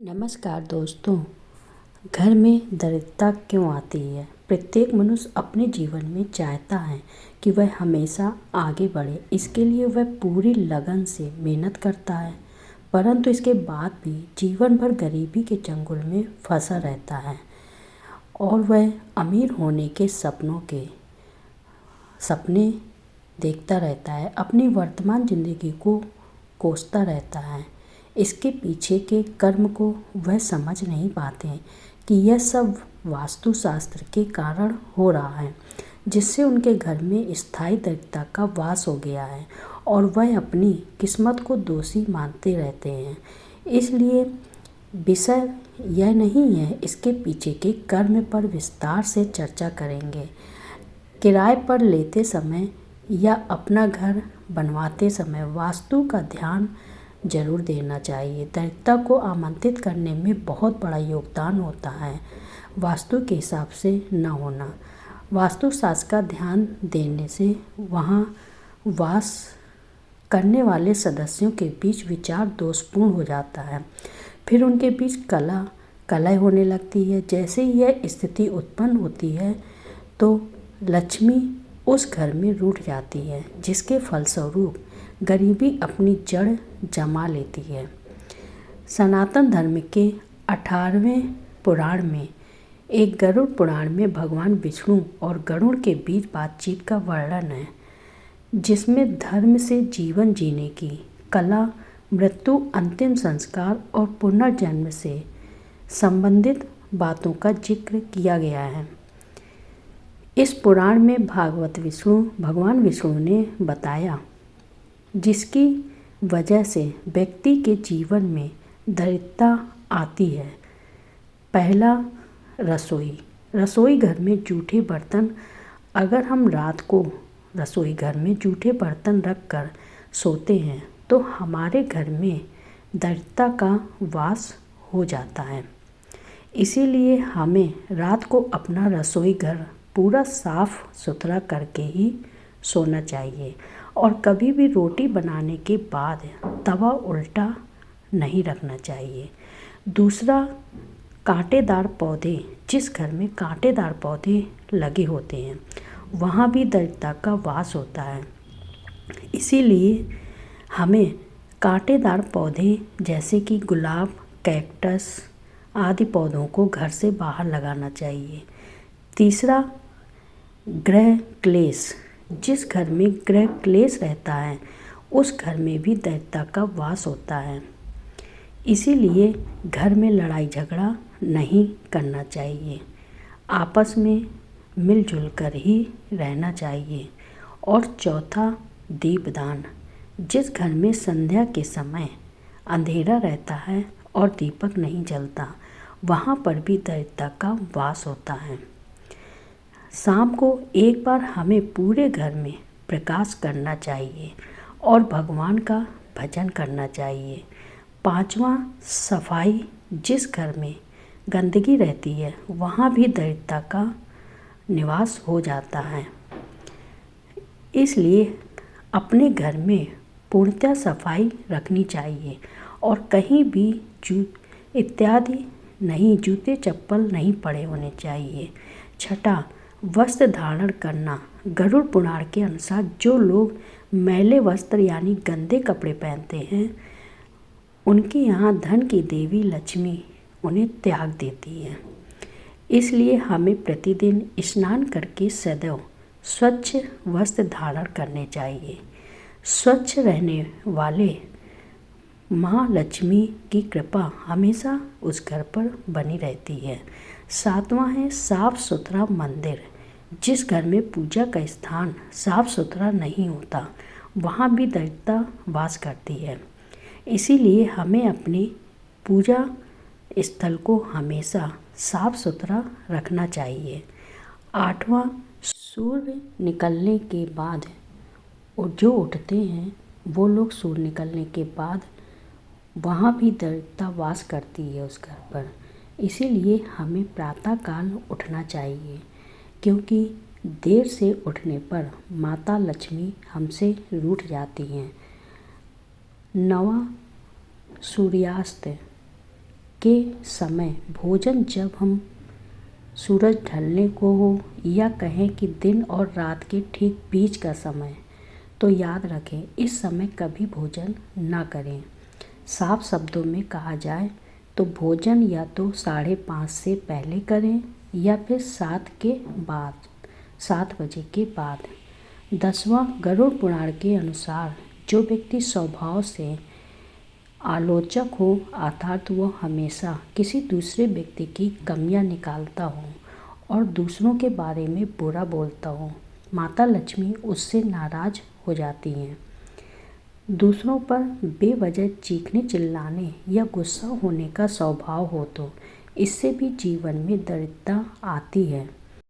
नमस्कार दोस्तों। घर में दरिद्रता क्यों आती है? प्रत्येक मनुष्य अपने जीवन में चाहता है कि वह हमेशा आगे बढ़े। इसके लिए वह पूरी लगन से मेहनत करता है, परंतु इसके बाद भी जीवन भर गरीबी के चंगुल में फंसा रहता है और वह अमीर होने के सपने देखता रहता है। अपनी वर्तमान जिंदगी को कोसता रहता है। इसके पीछे के कर्म को वह समझ नहीं पाते कि यह सब वास्तुशास्त्र के कारण हो रहा है, जिससे उनके घर में स्थायी दरिद्रता का वास हो गया है और वह अपनी किस्मत को दोषी मानते रहते हैं। इसलिए विषय यह नहीं है, इसके पीछे के कर्म पर विस्तार से चर्चा करेंगे। किराए पर लेते समय या अपना घर बनवाते समय वास्तु का ध्यान जरूर देना चाहिए। दरिद्रता को आमंत्रित करने में बहुत बड़ा योगदान होता है वास्तु के हिसाब से न होना। वास्तुशास्त्र का ध्यान देने से वहाँ वास करने वाले सदस्यों के बीच विचार दोषपूर्ण हो जाता है। फिर उनके बीच कलह होने लगती है। जैसे ही यह स्थिति उत्पन्न होती है तो लक्ष्मी उस घर में रूठ जाती है, जिसके फलस्वरूप गरीबी अपनी जड़ जमा लेती है। सनातन धर्म के 18वें पुराण में एक गरुड़ पुराण में भगवान विष्णु और गरुड़ के बीच बातचीत का वर्णन है, जिसमें धर्म से जीवन जीने की कला, मृत्यु, अंतिम संस्कार और पुनर्जन्म से संबंधित बातों का जिक्र किया गया है। इस पुराण में भगवान विष्णु ने बताया, जिसकी वजह से व्यक्ति के जीवन में दरिद्रता आती है। पहला, रसोई घर में जूठे बर्तन। अगर हम रात को रसोई घर में जूठे बर्तन रख कर सोते हैं तो हमारे घर में दरिद्रता का वास हो जाता है। इसीलिए हमें रात को अपना रसोई घर पूरा साफ सुथरा करके ही सोना चाहिए और कभी भी रोटी बनाने के बाद तवा उल्टा नहीं रखना चाहिए। दूसरा, कांटेदार पौधे। जिस घर में कांटेदार पौधे लगे होते हैं वहाँ भी दरिद्रता का वास होता है। इसीलिए हमें कांटेदार पौधे जैसे कि गुलाब, कैक्टस आदि पौधों को घर से बाहर लगाना चाहिए। तीसरा, गृह क्लेश। जिस घर में गृह क्लेश रहता है उस घर में भी दरिद्रता का वास होता है। इसीलिए घर में लड़ाई झगड़ा नहीं करना चाहिए, आपस में मिलजुल कर ही रहना चाहिए। और चौथा, दीपदान। जिस घर में संध्या के समय अंधेरा रहता है और दीपक नहीं जलता वहाँ पर भी दरिद्रता का वास होता है। शाम को एक बार हमें पूरे घर में प्रकाश करना चाहिए और भगवान का भजन करना चाहिए। पांचवा, सफाई। जिस घर में गंदगी रहती है वहाँ भी दरिद्रता का निवास हो जाता है। इसलिए अपने घर में पूर्णतः सफाई रखनी चाहिए और कहीं भी जूते चप्पल नहीं पड़े होने चाहिए। छठा, वस्त्र धारण करना। गरुड़ पुराण के अनुसार जो लोग मैले वस्त्र यानी गंदे कपड़े पहनते हैं उनके यहाँ धन की देवी लक्ष्मी उन्हें त्याग देती है। इसलिए हमें प्रतिदिन स्नान करके सदैव स्वच्छ वस्त्र धारण करने चाहिए। स्वच्छ रहने वाले माँ लक्ष्मी की कृपा हमेशा उस घर पर बनी रहती है। सातवां है, साफ सुथरा मंदिर। जिस घर में पूजा का स्थान साफ सुथरा नहीं होता वहाँ भी दरिद्रता वास करती है। इसीलिए हमें अपनी पूजा स्थल को हमेशा साफ सुथरा रखना चाहिए। आठवां, सूर्य निकलने के बाद जो उठते हैं वो लोग सूर्य निकलने के बाद वहाँ भी दरिद्रता वास करती है उस घर पर। इसीलिए हमें प्रातःकाल उठना चाहिए, क्योंकि देर से उठने पर माता लक्ष्मी हमसे रूठ जाती हैं। नवा, सूर्यास्त। के समय भोजन जब हम सूरज ढलने को हो या कहें कि दिन और रात के ठीक बीच का समय, तो याद रखें इस समय कभी भोजन ना करें। साफ शब्दों में कहा जाए तो भोजन या तो 5:30 से पहले करें या फिर 7 बजे के बाद। 10वां गरुड़ पुराण के अनुसार जो व्यक्ति स्वभाव से आलोचक हो अर्थात वो हमेशा किसी दूसरे व्यक्ति की कमियां निकालता हो और दूसरों के बारे में बुरा बोलता हो, माता लक्ष्मी उससे नाराज हो जाती हैं। दूसरों पर बेवजह चीखने चिल्लाने या गुस्सा होने का स्वभाव हो तो इससे भी जीवन में दरिद्रता आती है।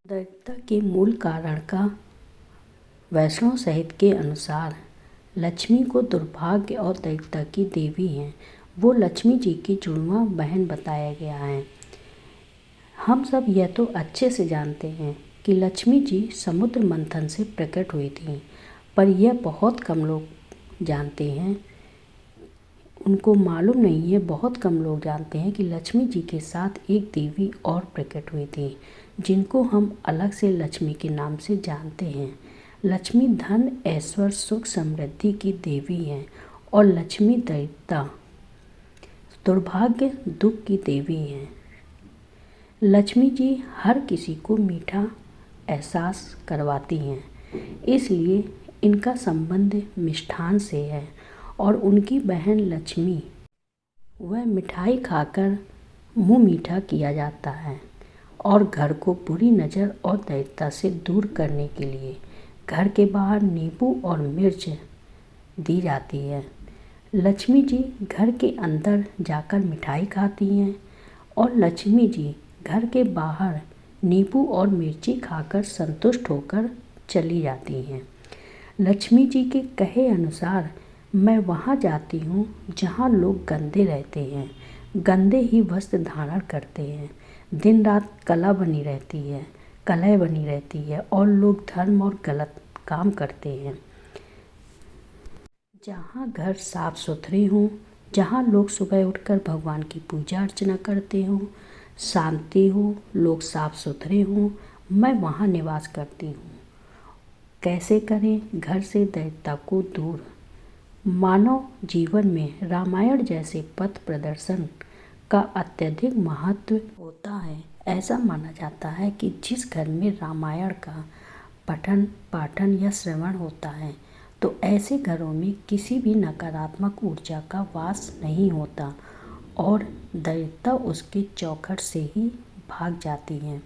दरिद्रता के मूल कारण का वैष्णव साहित्य के अनुसार लक्ष्मी को दुर्भाग्य और दरिद्रता की देवी हैं। वो लक्ष्मी जी की जुड़वा बहन बताया गया है। हम सब यह तो अच्छे से जानते हैं कि लक्ष्मी जी समुद्र मंथन से प्रकट हुई थी, पर यह बहुत कम लोग जानते हैं, उनको मालूम नहीं है, बहुत कम लोग जानते हैं कि लक्ष्मी जी के साथ एक देवी और प्रकट हुई थी जिनको हम अलग से लक्ष्मी के नाम से जानते हैं। लक्ष्मी धन, ऐश्वर्य, सुख, समृद्धि की देवी हैं और लक्ष्मी दरिद्रता, दुर्भाग्य, दुख की देवी हैं। लक्ष्मी जी हर किसी को मीठा एहसास करवाती हैं, इसलिए इनका संबंध मिष्ठान से है और उनकी बहन लक्ष्मी वह मिठाई खाकर मुंह मीठा किया जाता है और घर को बुरी नज़र और दरिद्रता से दूर करने के लिए घर के बाहर नींबू और मिर्च दी जाती है। लक्ष्मी जी घर के अंदर जाकर मिठाई खाती हैं और लक्ष्मी जी घर के बाहर नींबू और मिर्ची खाकर संतुष्ट होकर चली जाती हैं। लक्ष्मी जी के कहे अनुसार मैं वहाँ जाती हूँ जहाँ लोग गंदे रहते हैं, गंदे ही वस्त्र धारण करते हैं, दिन रात कलह बनी रहती है और लोग धर्म और गलत काम करते हैं। जहाँ घर साफ सुथरे हों, जहाँ लोग सुबह उठकर भगवान की पूजा अर्चना करते हों, शांति हो, लोग साफ सुथरे हों, मैं वहाँ निवास करती हूँ। कैसे करें घर से दरिद्रता को दूर? मानव जीवन में रामायण जैसे पथ प्रदर्शन का अत्यधिक महत्व होता है। ऐसा माना जाता है कि जिस घर में रामायण का पठन पाठन या श्रवण होता है तो ऐसे घरों में किसी भी नकारात्मक ऊर्जा का वास नहीं होता और दरिद्रता उसके चौखट से ही भाग जाती है।